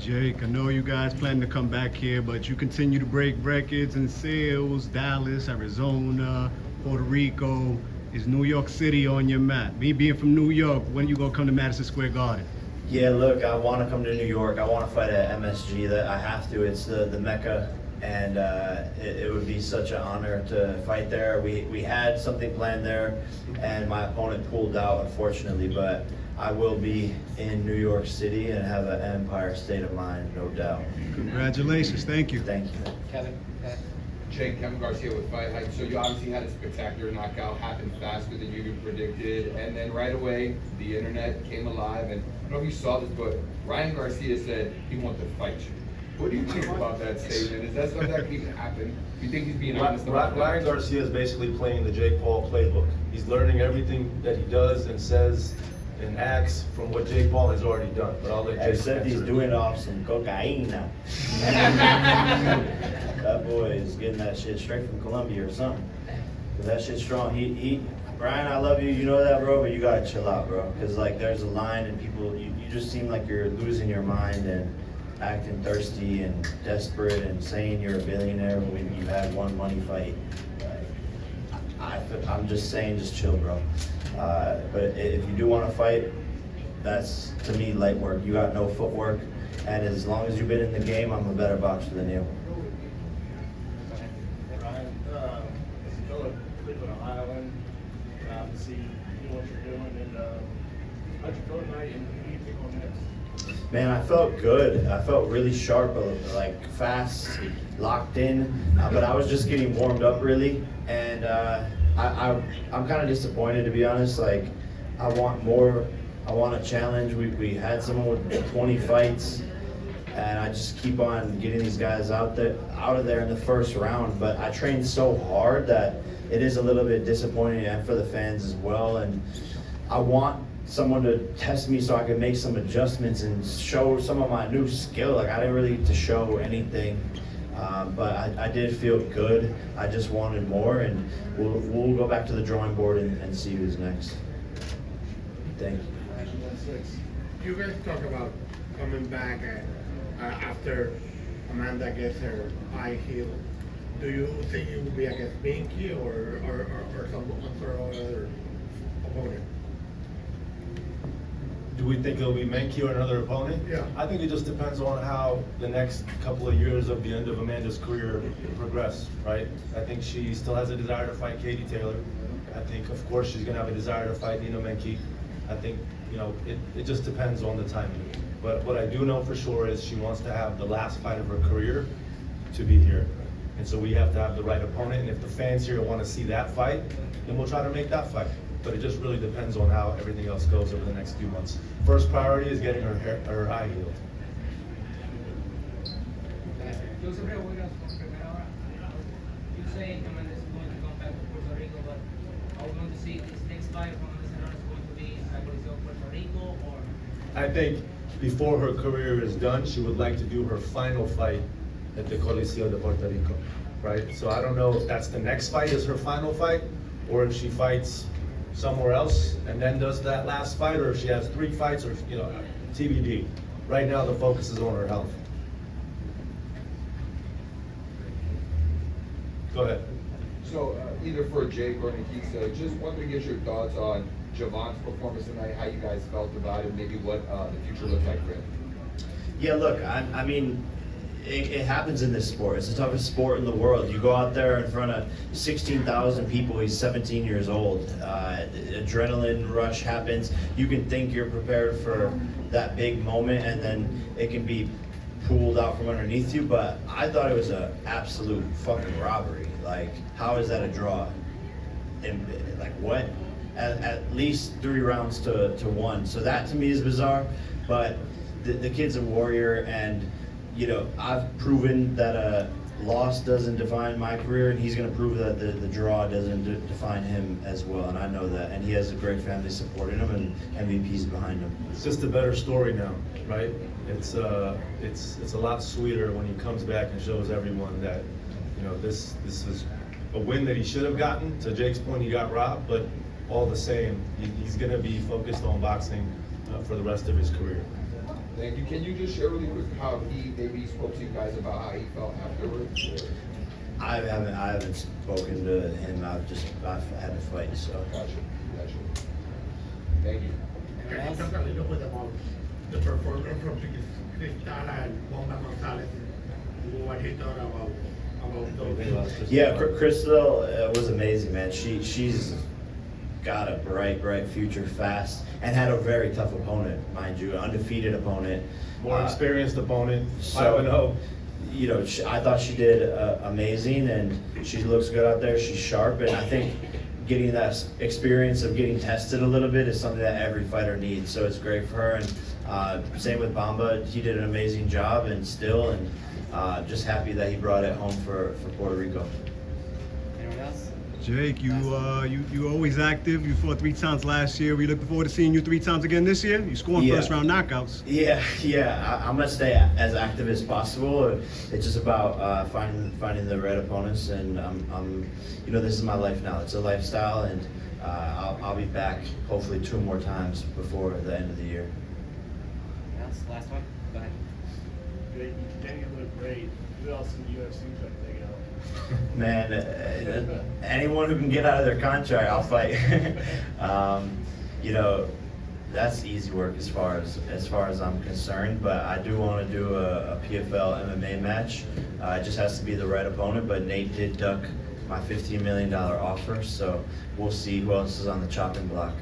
Jake, I know you guys plan to come back here, but you continue to break records in sales, Dallas, Arizona, Puerto Rico. Is New York City on your map? Me being from New York, when you gonna come to Madison Square Garden? Yeah, look, I want to come to New York. I want to fight at MSG. That I have to. It's the Mecca, and it would be such an honor to fight there. We had something planned there, and my opponent pulled out, unfortunately. But I will be in New York City and have an Empire state of mind, no doubt. Congratulations. Thank you. Thank you. Kevin. Kevin Garcia with Fight Hype. So you obviously had a spectacular knockout, happened faster than you predicted, and then right away the internet came alive. And I don't know if you saw this, but Rayan Garcia said he wanted to fight you. What do you think about that statement? Is that something that can even happen? Do you think he's being honest about that? Rayan Garcia is basically playing the Jake Paul playbook. He's learning everything that he does and says and acts from what Jake Paul has already done. But I'll let Jake Except he's doing it off some cocaine. That boy is getting that shit straight from Colombia or something. Cause that shit's strong. Brian, I love you. You know that, bro. But you gotta chill out, bro. Cause like there's a line, and people, you just seem like you're losing your mind and acting thirsty and desperate and saying you're a billionaire when you had one money fight. I'm just saying, just chill, bro. But if you do want to fight, that's to me light work. You got no footwork, and as long as you've been in the game, I'm a better boxer than you. Island, to see what you're doing, and how'd you feel tonight, and who do you think on next? Man, I felt good. I felt really sharp, like fast, locked in, but I was just getting warmed up really, and I'm kind of disappointed, to be honest. Like, I want more. I want a challenge. We had someone with 20 fights, and I just keep on getting these guys out of there in the first round. But I trained so hard that it is a little bit disappointing, and for the fans as well. And I want someone to test me so I can make some adjustments and show some of my new skill. Like, I didn't really need to show anything, but I did feel good. I just wanted more, and we'll go back to the drawing board and see who's next. Thank you. You guys talk about coming back after Amanda gets her eye healed. Do you think it will be against Binky or some other opponent? Do we think it'll be Menke or another opponent? Yeah. I think it just depends on how the next couple of years of the end of Amanda's career progress, right? I think she still has a desire to fight Katie Taylor. I think, of course, she's going to have a desire to fight Nina Menke. I think, it just depends on the timing. But what I do know for sure is she wants to have the last fight of her career to be here. And so we have to have the right opponent. And if the fans here want to see that fight, then we'll try to make that fight. But it just really depends on how everything else goes over the next few months. First priority is getting her eye healed. Yo siempre voy a primera hora. You say Amanda is going to come back to Puerto Rico, but I would want to see this next fight from Amanda is going to be at Puerto Rico, or? I think before her career is done, she would like to do her final fight at the Coliseo de Puerto Rico, right? So I don't know if that's the next fight is her final fight, or if she fights somewhere else and then does that last fight, or if she has 3 fights, or TBD. Right now the focus is on her health. Go ahead. So either for Jake or Nikita, just wanted to get your thoughts on Javon's performance tonight, how you guys felt about it, maybe what the future looks like for him. Yeah, look, I mean, it happens in this sport. It's the toughest sport in the world. You go out there in front of 16,000 people. He's 17 years old. Adrenaline rush happens. You can think you're prepared for that big moment, and then it can be pulled out from underneath you. But I thought it was an absolute fucking robbery. Like, how is that a draw? And like, what? At least 3 rounds to 1. So that to me is bizarre. But the kid's a warrior, and I've proven that a loss doesn't define my career, and he's going to prove that the draw doesn't define him as well, and I know that. And he has a great family supporting him, and MVP's behind him. It's just a better story now, right? It's a lot sweeter when he comes back and shows everyone that this is a win that he should have gotten. To Jake's point, he got robbed, but all the same, he's going to be focused on boxing for the rest of his career. Thank you. Can you just share really quick how he maybe spoke to you guys about how he felt afterwards? I haven't spoken to him. I've had to fight. So. Gotcha. Thank you. Can you talk a little bit about the performer from Cristal and Bomba Gonzalez? What he thought about those? Yeah, Crystal was amazing, man. She's got a bright future, fast, and had a very tough opponent, mind you, an undefeated opponent. More experienced opponent, So, 5-0. you know, I thought she did amazing, and she looks good out there. She's sharp, and I think getting that experience of getting tested a little bit is something that every fighter needs. So it's great for her, and same with Bamba. He did an amazing job, and just happy that he brought it home for Puerto Rico. Anyone else? Jake, you always active. You fought 3 times last year. We looking forward to seeing you 3 times again this year. You scoring Yeah. first round knockouts. Yeah. I'm gonna stay as active as possible. It's just about finding the right opponents, and this is my life now. It's a lifestyle, and I'll be back hopefully 2 more times before the end of the year. Anyone else? Last one? Go ahead. Great. You continue to look great. Who else in the UFC trying to take it out? Man, anyone who can get out of their contract, I'll fight. That's easy work as far as I'm concerned. But I do want to do a PFL MMA match. It just has to be the right opponent. But Nate did duck my $15 million offer, so we'll see who else is on the chopping block.